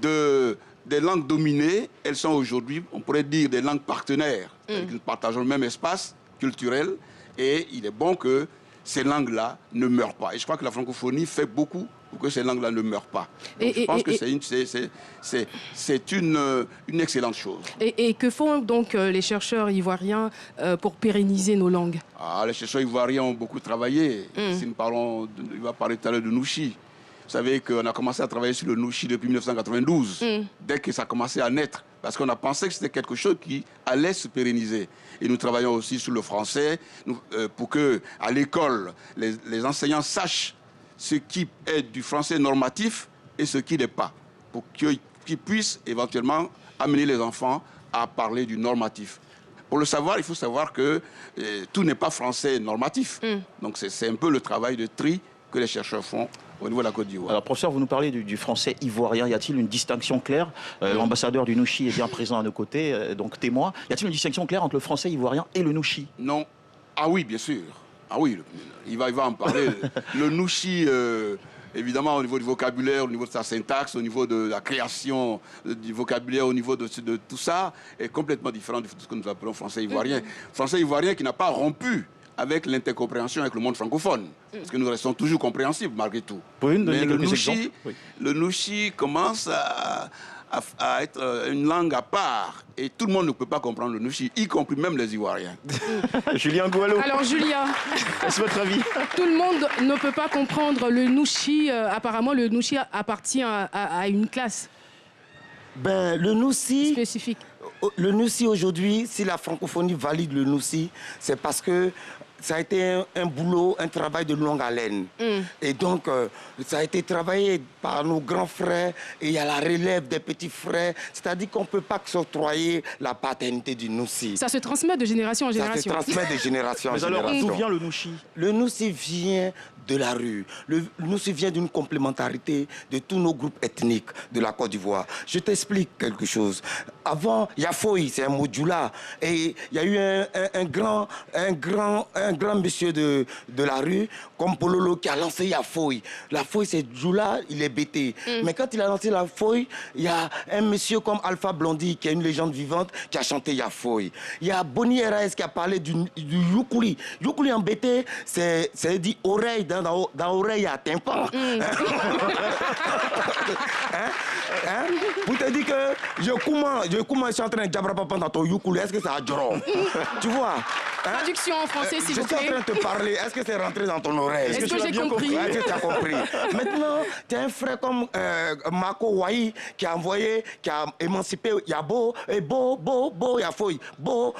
des langues dominées, elles sont aujourd'hui, on pourrait dire, des langues partenaires. Nous partageons le même espace culturel et il est bon que ces langues-là ne meurent pas. Et je crois que la francophonie fait beaucoup pour que ces langues-là ne meurent pas. Donc, je pense que c'est une excellente chose. Et que font donc les chercheurs ivoiriens pour pérenniser nos langues? Les chercheurs ivoiriens ont beaucoup travaillé. Si nous parlons, il va parler tout à l'heure de Nouchi. Vous savez qu'on a commencé à travailler sur le Nouchi depuis 1992, dès que ça a commencé à naître, parce qu'on a pensé que c'était quelque chose qui allait se pérenniser. Et nous travaillons aussi sur le français pour que, à l'école, les enseignants sachent ce qui est du français normatif et ce qui n'est pas, pour qu'ils puissent éventuellement amener les enfants à parler du normatif. Pour le savoir, il faut savoir que tout n'est pas français normatif. Donc c'est un peu le travail de tri que les chercheurs font au niveau de la Côte d'Ivoire. Alors, professeur, vous nous parlez du français ivoirien. Y a-t-il une distinction claire? L'ambassadeur du Nouchi est bien présent à nos côtés, donc témoin. Y a-t-il une distinction claire entre le français ivoirien et le Nouchi? Non. Ah oui, bien sûr. Ah oui, il va en parler. Le Nouchi, évidemment, au niveau du vocabulaire, au niveau de sa syntaxe, au niveau de la création du vocabulaire, au niveau de tout ça, est complètement différent de ce que nous appelons français ivoirien. Français ivoirien qui n'a pas rompu avec l'intercompréhension avec le monde francophone. Parce que nous restons toujours compréhensibles malgré tout. Mais le Nouchi commence à être une langue à part. Et tout le monde ne peut pas comprendre le Nouchi, y compris même les Ivoiriens. Julien Goualo. Alors Julia, est-ce votre avis? Tout le monde ne peut pas comprendre le Nouchi. Apparemment, le Nouchi appartient à une classe. Le Noussi spécifique. Le Noussi aujourd'hui, si la francophonie valide le Noussi, c'est parce que ça a été un boulot, un travail de longue haleine. Et donc, ça a été travaillé par nos grands frères et il y a la relève des petits frères. C'est-à-dire qu'on ne peut pas s'octroyer la paternité du Noussi. Ça se transmet de génération en génération. Ça se transmet de génération en génération. Mais alors, d'où vient le Nouchi? Le Noussi vient de la rue. Le Noussi vient d'une complémentarité de tous nos groupes ethniques de la Côte d'Ivoire. Je t'explique quelque chose. Avant, Yafoy, c'est un mot Djoula. Et il y a eu un grand monsieur de la rue, comme Pololo, qui a lancé Yafoy. La Foy, c'est Djoula, il est bêté. Mais quand il a lancé la Foy, il y a un monsieur comme Alpha Blondy, qui est une légende vivante, qui a chanté Yafoy. Il y a Bonnie R.S. qui a parlé du Yukuli. Yukuli en bêté, c'est dit oreille, dans oreille à tympan. Vous te dites que je suis en train de jabrapapa dans ton Yukuli, est-ce que ça a djoro? Tu vois? Traduction en français, s'il vous plaît. Je suis en train de te parler. Est-ce que c'est rentré dans ton oreille? Est-ce que j'ai compris? Est-ce que tu as compris? Maintenant, tu as un frère comme Mako Wahi qui a émancipé Yabo et Bo, Yafoy. Bo,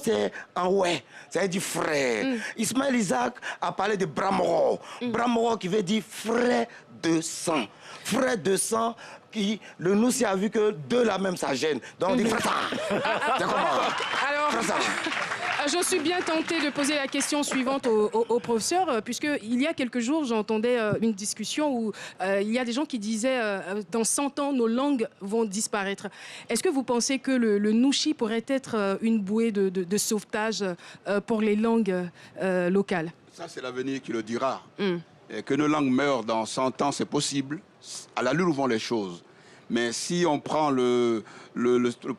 c'est un ouais. C'est du frère. Ismaël Isaac a parlé de Bramoro. Bramoro qui veut dire frère de sang. Frère de sang. Le Noussi a vu que deux la même ça gêne. Donc on dit frère. Alors, je suis bien tentée de poser la question suivante au professeur, puisqu'il y a quelques jours, j'entendais une discussion où il y a des gens qui disaient dans 100 ans, nos langues vont disparaître. Est-ce que vous pensez que le Nouchi pourrait être une bouée de sauvetage pour les langues locales? Ça, c'est l'avenir qui le dira. Et que nos langues meurent dans 100 ans, c'est possible. À l'allure où vont les choses. Mais si on prend le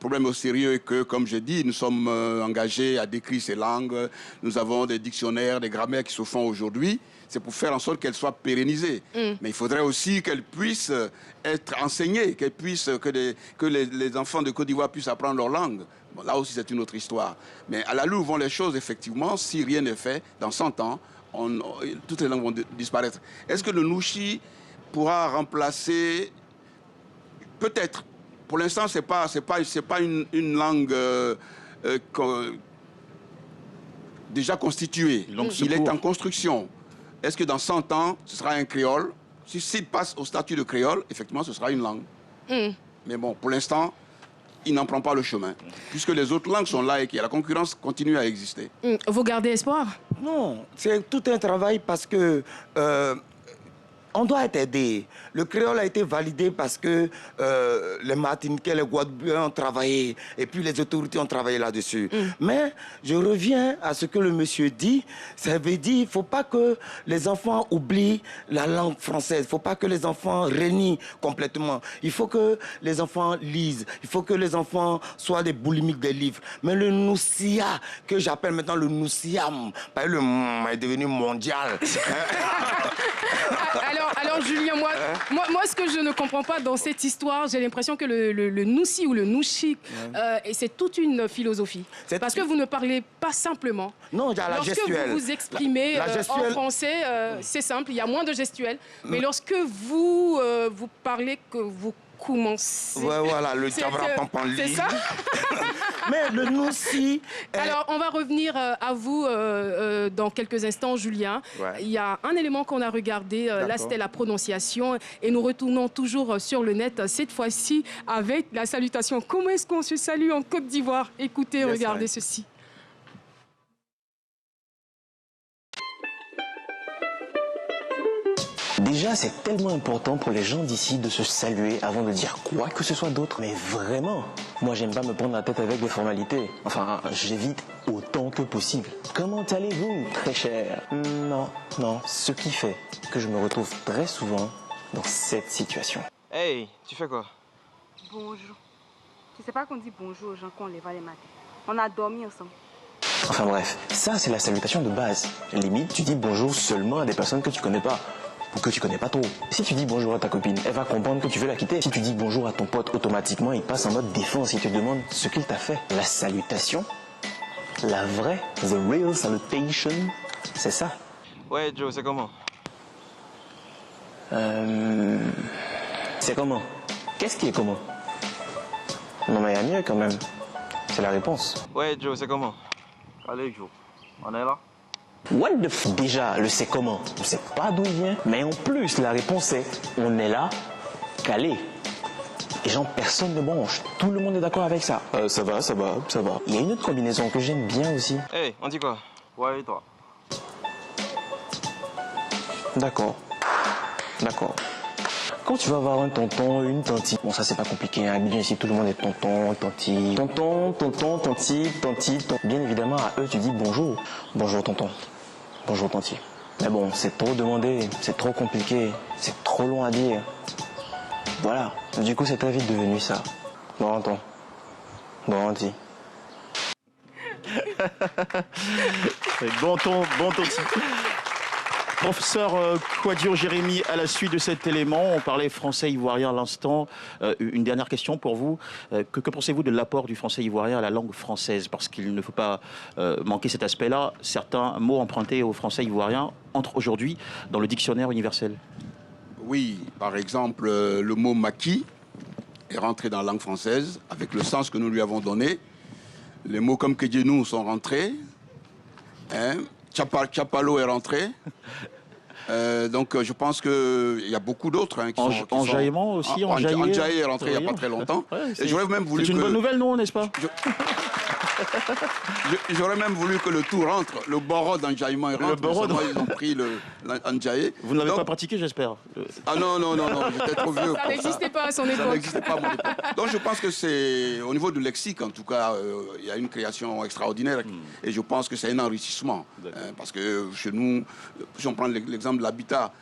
problème au sérieux et que, comme j'ai dit, nous sommes engagés à décrire ces langues, nous avons des dictionnaires, des grammaires qui se font aujourd'hui, c'est pour faire en sorte qu'elles soient pérennisées. Mais il faudrait aussi qu'elles puissent être enseignées, que les enfants de Côte d'Ivoire puissent apprendre leur langue. Bon, là aussi, c'est une autre histoire. Mais à l'allure où vont les choses, effectivement, si rien n'est fait, dans 100 ans, toutes les langues vont disparaître. Est-ce que le Nouchi pourra remplacer, peut-être, pour l'instant c'est pas une langue déjà constituée, il est en construction. Est-ce que dans 100 ans ce sera un créole? S'il passe au statut de créole, effectivement ce sera une langue. Mais bon, pour l'instant il n'en prend pas le chemin, puisque les autres langues sont là et que la concurrence continue à exister. Vous gardez espoir? Non, c'est tout un travail parce que on doit être aidé. Le créole a été validé parce que les Martiniquais, les Guadeloupéens ont travaillé et puis les autorités ont travaillé là-dessus. Mais je reviens à ce que le monsieur dit. Ça veut dire qu'il ne faut pas que les enfants oublient la langue française. Il ne faut pas que les enfants renient complètement. Il faut que les enfants lisent. Il faut que les enfants soient des boulimiques des livres. Mais le noussia, que j'appelle maintenant le noussiam, le est devenu mondial. Alors Julien, moi, ce que je ne comprends pas dans cette histoire, j'ai l'impression que le noussi ou le nouchi, et c'est toute une philosophie. Parce que vous ne parlez pas simplement. Non, il y a la gestuelle. Lorsque vous vous exprimez en français, c'est simple, il y a moins de gestuelle. Mais lorsque vous parlez, que vous commencez... Ouais, voilà, le tchabra-pampanli. C'est ça. Mais le noussi... Alors, on va revenir à vous dans quelques instants, Julien. Ouais. Il y a un élément qu'on a regardé, là c'était la prononciation, et nous retournons toujours sur le net, cette fois-ci avec la salutation. Comment est-ce qu'on se salue en Côte d'Ivoire? Écoutez, regardez ceci. Déjà, c'est tellement important pour les gens d'ici de se saluer avant de dire quoi que ce soit d'autre. Mais vraiment, moi, j'aime pas me prendre la tête avec des formalités. Enfin, j'évite autant que possible. Comment allez-vous, très cher? Non. Ce qui fait que je me retrouve très souvent dans cette situation. Hey, tu fais quoi? Bonjour. Tu sais pas qu'on dit bonjour aux gens quand on les voit les matins. On a dormi ensemble. Enfin bref, ça, c'est la salutation de base. Limite, tu dis bonjour seulement à des personnes que tu connais pas. Ou que tu connais pas trop. Si tu dis bonjour à ta copine, elle va comprendre que tu veux la quitter. Si tu dis bonjour à ton pote, automatiquement, il passe en mode défense. Il te demande ce qu'il t'a fait. La salutation, la vraie, the real salutation, c'est ça. Ouais, Joe, c'est comment? C'est comment? Qu'est-ce qui est comment? Non mais il y a mieux quand même. C'est la réponse. Ouais, Joe, c'est comment? Allez, Joe, on est là? What the f... Déjà, le c'est comment? On sait pas d'où il vient. Mais en plus, la réponse est on est là, calé. Et genre, personne ne bronche. Tout le monde est d'accord avec ça. Ça va. Il y a une autre combinaison que j'aime bien aussi. Hey, on dit quoi? Ouais, et toi? D'accord. Quand tu vas voir un tonton, une tante, bon ça c'est pas compliqué, hein. Bien ici tout le monde est tonton, tanti. Tonton, tanti. Bien évidemment à eux tu dis bonjour. Bonjour tonton. Bonjour tanti. Mais bon, c'est trop demandé, c'est trop compliqué, c'est trop long à dire. Voilà. Du coup c'est très vite devenu ça. Bon tonton. Bon tanti. Bon ton. Professeur Kouadio Jérémy, à la suite de cet élément, on parlait français ivoirien à l'instant. Une dernière question pour vous. Que pensez-vous de l'apport du français ivoirien à la langue française? Parce qu'il ne faut pas manquer cet aspect-là. Certains mots empruntés au français ivoirien entrent aujourd'hui dans le dictionnaire universel. Oui, par exemple, le mot maquis est rentré dans la langue française avec le sens que nous lui avons donné. Les mots comme Kedjenou sont rentrés. Chapalo est rentré. Donc je pense qu'il y a beaucoup d'autres qui sont... Enjaillement aussi. Enjaillé est rentré il n'y a pas très longtemps. C'est une bonne nouvelle, non, n'est-ce pas? J'aurais même voulu que le tout rentre, le boro d'enjaillement rentre. Le boro, ils ont pris l'enjaillé. Vous ne l'avez pas pratiqué, j'espère. Ah non, j'étais trop vieux. Ça n'existait pas à son époque. Ça n'existait pas à mon époque. Donc je pense que c'est, au niveau du lexique en tout cas, il y a une création extraordinaire. Et je pense que c'est un enrichissement. Parce que chez nous, si on prend l'exemple de l'habitat,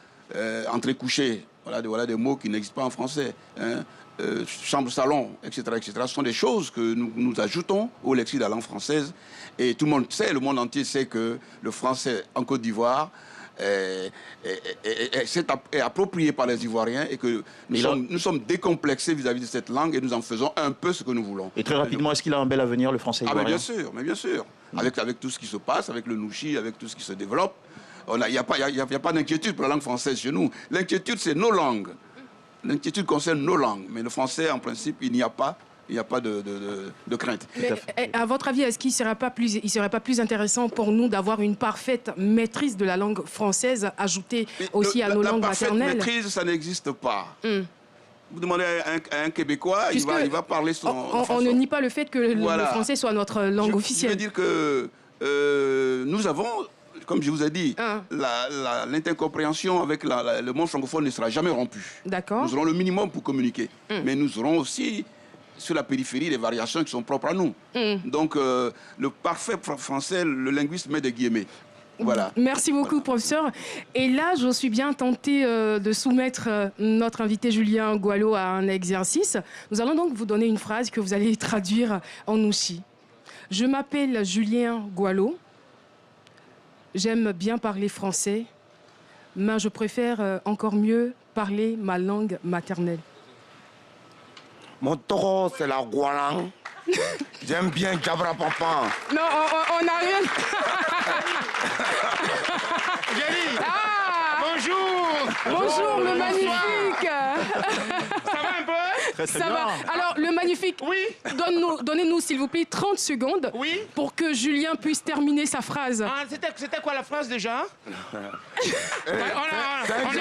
entrée-couchée, voilà des mots qui n'existent pas en français. Chambre-salon, etc., ce sont des choses que nous ajoutons au lexique de la langue française. Et tout le monde sait, le monde entier sait que le français en Côte d'Ivoire est approprié par les Ivoiriens et que nous sommes décomplexés vis-à-vis de cette langue et nous en faisons un peu ce que nous voulons. Et très rapidement, est-ce qu'il a un bel avenir, le français ivoirien? Mais bien sûr. Avec tout ce qui se passe, avec le nouchi, avec tout ce qui se développe, il n'y a pas d'inquiétude pour la langue française chez nous. L'inquiétude, c'est nos langues. L'inquiétude concerne nos langues, mais le français, en principe, il n'y a pas de crainte. Mais, à votre avis, est-ce qu'il ne serait pas plus intéressant pour nous d'avoir une parfaite maîtrise de la langue française ajoutée aussi à nos langues maternelles? La maîtrise, ça n'existe pas. Vous demandez à un Québécois, il va parler son français. On ne nie pas le fait que le français soit notre langue officielle. Je veux dire que nous avons, comme je vous ai dit, l'intercompréhension avec le monde francophone ne sera jamais rompue. D'accord. Nous aurons le minimum pour communiquer. Mais nous aurons aussi, sur la périphérie, des variations qui sont propres à nous. Donc, le parfait français, le linguiste met des guillemets. Voilà. Merci beaucoup, professeur. Et là, je suis bien tentée de soumettre notre invité Julien Goualo à un exercice. Nous allons donc vous donner une phrase que vous allez traduire en Nouchi. Je m'appelle Julien Goualo. J'aime bien parler français, mais je préfère encore mieux parler ma langue maternelle. Mon taureau, c'est la Goualang. J'aime bien Jabra Pampan. Non, on n'a rien. Jenny. Bonjour. Bonjour, le magnifique. Ça va un peu? Très Ça bien. va. Alors, le magnifique, Oui. donnez-nous, s'il vous plaît, 30 secondes pour que Julien puisse terminer sa phrase. Ah, c'était quoi la phrase déjà? On a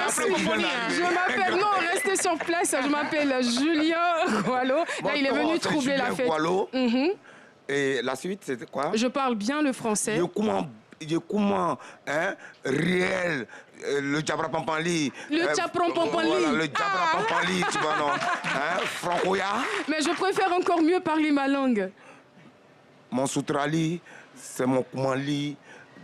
c'est francophonie. Je m'appelle... Non, restez sur place. Je m'appelle Julien Goualo. Là, il est venu troubler la fête. Et la suite, c'était quoi? Je parle bien le français. Comment réel, le Jabra Pampali. Le Jabra Pampali. Voilà, le Jabra Pampali, tu vois, non? Francoya. Mais je préfère encore mieux parler ma langue. Mon Soutrali, c'est mon Koumali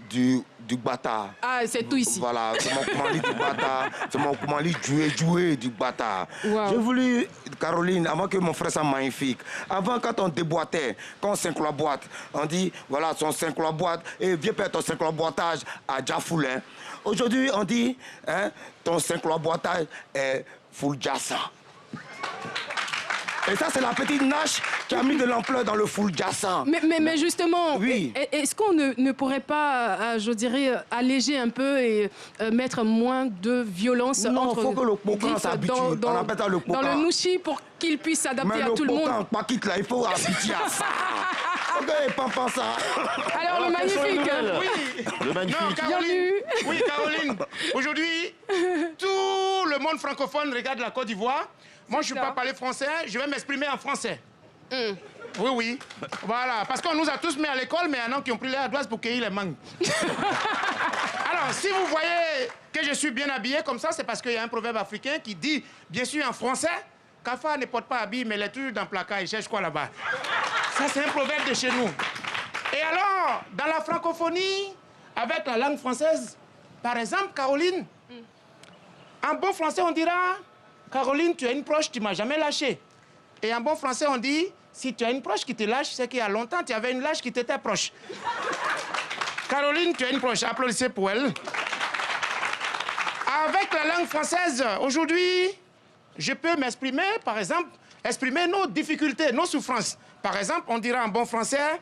du Bata. Ah, c'est tout ici. Voilà, c'est mon Koumali du Bata. C'est mon Koumali joué du Bata. Wow. J'ai voulu, Caroline, avant que mon frère soit magnifique, avant quand on déboîtait, quand on s'incloboite, on dit, voilà, son s'incloboite, et viens faire ton s'incloboitage à Djafoulin. Aujourd'hui, on dit, ton s'incloboitage est full jassa. Et ça, c'est la petite Nash qui a mis de l'ampleur dans le full jassa. Mais justement, oui. Est-ce qu'on ne pourrait pas, je dirais, alléger un peu et mettre moins de violence non, faut que le coquin s'habitue. On appelle ça le coquin. Dans le nouchi pour qu'il puisse s'adapter à tout le monde. Mais le coquin, pas quitte là, il faut habituer à ça. Ok, pas ça. Alors, le magnifique. Oui. Le magnifique. Non, Caroline. Bienvenue. Oui, Caroline. Aujourd'hui, tout le monde francophone regarde la Côte d'Ivoire. Moi, je ne sais pas parler français, je vais m'exprimer en français. Oui, oui. Voilà, parce qu'on nous a tous mis à l'école, mais il y en a qui ont pris les adresses pour cueillir les mangues. Alors, si vous voyez que je suis bien habillé comme ça, c'est parce qu'il y a un proverbe africain qui dit, bien sûr en français, Kafa ne porte pas habit, mais il est toujours dans le placard, il cherche quoi là-bas? Ça, c'est un proverbe de chez nous. Et alors, dans la francophonie, avec la langue française, par exemple, Caroline, en bon français, on dira... Caroline, tu as une proche, tu ne m'as jamais lâché. Et en bon français, on dit, si tu as une proche qui te lâche, c'est qu'il y a longtemps, tu avais une lâche qui t'était proche. Caroline, tu as une proche. Applaudissez pour elle. Avec la langue française, aujourd'hui, je peux m'exprimer, par exemple, exprimer nos difficultés, nos souffrances. Par exemple, on dira en bon français,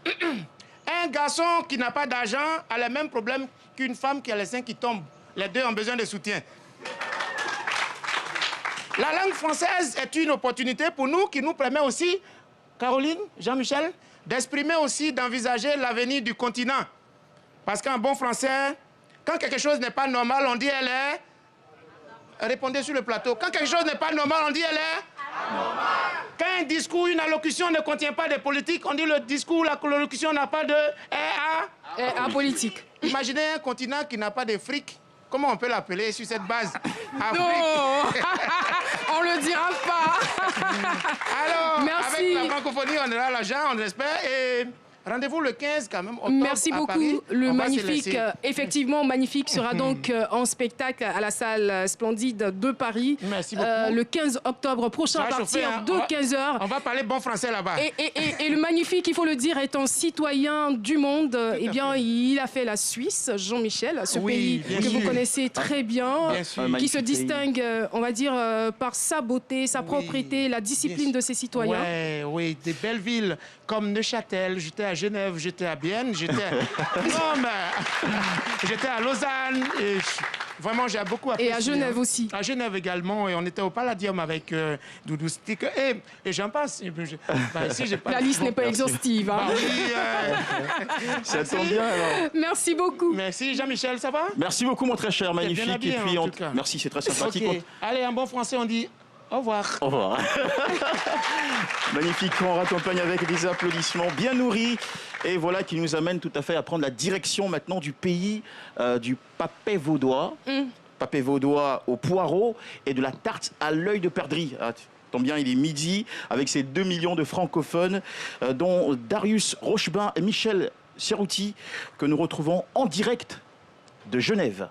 un garçon qui n'a pas d'argent a le même problème qu'une femme qui a les seins qui tombent. Les deux ont besoin de soutien. La langue française est une opportunité pour nous qui nous permet aussi, Caroline, Jean-Michel, d'exprimer aussi, d'envisager l'avenir du continent. Parce qu'en bon français, quand quelque chose n'est pas normal, on dit elle est... Répondez sur le plateau. Quand quelque chose n'est pas normal, on dit elle est... Normal. Quand un discours, une allocution ne contient pas de politique, on dit le discours, l'allocution n'a pas de... est apolitique. Imaginez un continent qui n'a pas de fric. Comment on peut l'appeler sur cette base? Afrique. Non. On le dira pas. Alors, merci. Avec la francophonie, on aura l'argent, on espère. Et rendez-vous le 15 quand même, octobre, merci beaucoup. à Paris. Le magnifique, effectivement, magnifique sera donc en spectacle à la salle Splendide de Paris. Merci beaucoup. Le 15 octobre prochain à partir de 15h. On va parler bon français là-bas. Et le magnifique, il faut le dire, étant citoyen du monde, eh bien, il a fait la Suisse, Jean-Michel, ce pays que vous connaissez très bien, qui se distingue, on va dire, par sa beauté, sa propreté, la discipline de ses citoyens. Oui, des belles villes comme Neuchâtel, j'étais à Genève, j'étais à Bienne, j'étais à Lausanne. Et vraiment, j'ai beaucoup apprécié. Et à Genève aussi. À Genève également. Et on était au Palladium avec Doudou Stick. Et j'en passe. La liste n'est pas exhaustive. Hein. Ça tombe bien alors. Merci beaucoup. Merci Jean-Michel, ça va? Merci beaucoup mon très cher, magnifique. Bien habillé, et puis en tout cas. merci, c'est très sympathique. Okay. Allez, en bon français, on dit Au revoir. Au revoir. Magnifique, on raccompagne avec des applaudissements bien nourris. Et voilà qui nous amène tout à fait à prendre la direction maintenant du pays du papé vaudois. Papé vaudois au poireau et de la tarte à l'œil de perdrix. Ah, tombe bien, il est midi avec ces 2 millions de francophones, dont Darius Rochebin et Michel Serrouti, que nous retrouvons en direct de Genève.